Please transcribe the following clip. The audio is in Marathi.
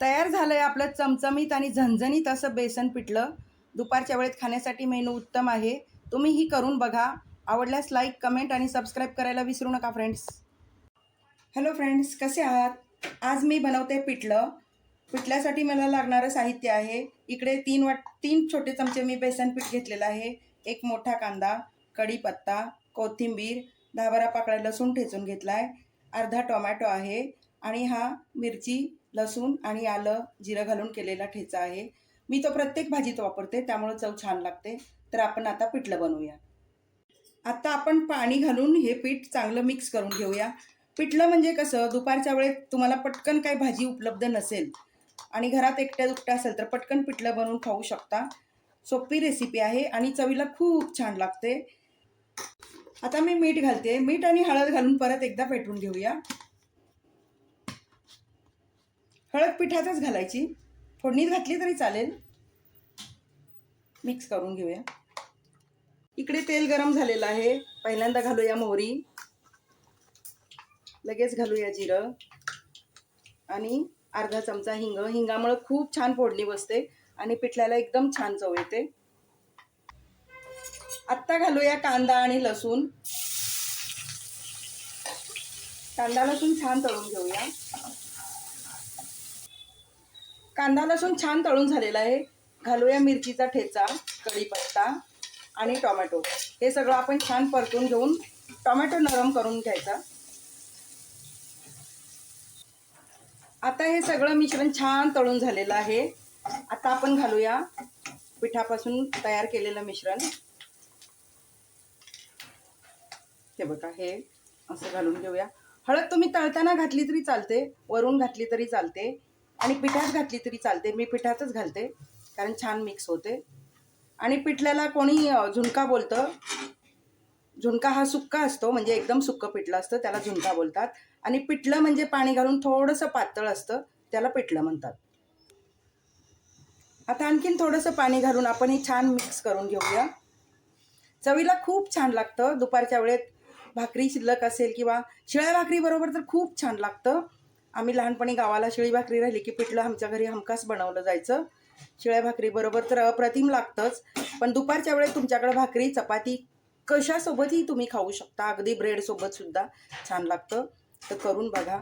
तयार झालं आहे आपलं चमचमीत आणि झणझणीत असं बेसन पिठलं. दुपारच्या वेळेत खाण्यासाठी मेनू उत्तम आहे. तुम्हीही करून बघा. आवडल्यास लाईक, कमेंट आणि सबस्क्राईब करायला विसरू नका फ्रेंड्स. हॅलो फ्रेंड्स, कसे आहात? आज मी बनवते पिठलं. पिठल्यासाठी मला लागणारं साहित्य आहे. इकडे तीन छोटे चमचे मी बेसन पीठ घेतलेलं आहे. एक मोठा कांदा, कढीपत्ता, कोथिंबीर, 10-12 पाकळ्या लसूण ठेचून घेतला आहे. अर्धा टोमॅटो आहे आणि हा मिरची, लसूण आणि आलं जिरं घालून केलेला ठेचा आहे. मी तो प्रत्येक भाजीत वापरते, त्यामुळे चव छान लागते. तर आपण आता पिठलं बनवूया. आता आपण पाणी घालून हे पीठ चांगलं मिक्स करून घेऊया. पिठलं म्हणजे कसं, दुपारच्या वेळेत तुम्हाला पटकन काही भाजी उपलब्ध नसेल आणि घरात एकट्या दुकट्या असेल तर पटकन पिठलं बनवून खाऊ शकता. सोपी रेसिपी आहे आणि चवीला खूप छान लागते. आता मी मीठ घालते. मीठ आणि हळद घालून परत एकदा फेटून घेऊया. हळद पिठातच घालायची, फोडणीत घातली तरी चालेल. मिक्स करून घेऊया. इकडे तेल गरम झालेलं आहे. पहिल्यांदा घालूया मोहरी, लगेच घालूया जिरं आणि अर्धा चमचा हिंग. हिंगामुळे खूप छान फोडणी बसते आणि पिठल्याला एकदम छान चव येते. आत्ता घालूया कांदा आणि लसूण. कांदा लसूण छान तळून घेऊया. कांदा लसूण छान तळून झालेला आहे. घालूया मिरचीचा ठेचा, कढीपत्ता आणि टोमॅटो. हे सगळं आपण छान परतून घेऊन टोमॅटो नरम करून घ्यायचा. आता हे सगळं मिश्रण छान तळून झालेलं आहे. आता आपण घालूया पिठापासून तयार केलेलं मिश्रण. हे बघा, हे असं घालून घेऊया. हळद तुम्ही तळताना घातली तरी चालते, वरून घातली तरी चालते आणि पिठात घातली तरी चालते. मी पिठातच घालते कारण छान मिक्स होते. आणि पिठल्याला कोणी झुणका बोलतं. झुणका हा सुक्का असतो, म्हणजे एकदम सुक्कं पिठलं असतं, त्याला झुणका बोलतात. आणि पिठलं म्हणजे पाणी घालून थोडंसं पातळ असतं, त्याला पिठलं म्हणतात. आता आणखीन थोडंसं पाणी घालून आपण हे छान मिक्स करून घेऊया. चवीला खूप छान लागतं. दुपारच्या वेळेत भाकरी शिल्लक असेल किंवा शिळ्या भाकरी बरोबर तर खूप छान लागतं. आम्ही लहानपणी गावाला शिळी भाकरी राहिली की पिठलं आमच्या घरी हमखास बनवलं जायचं. शिळ्या भाकरी बरोबर तर अप्रतिम लागतंच. पण दुपारच्या वेळेत तुमच्याकडे भाकरी, चपाती कशासोबतही तुम्ही खाऊ शकता. अगदी ब्रेडसोबत सुद्धा छान लागतं. तर करून बघा.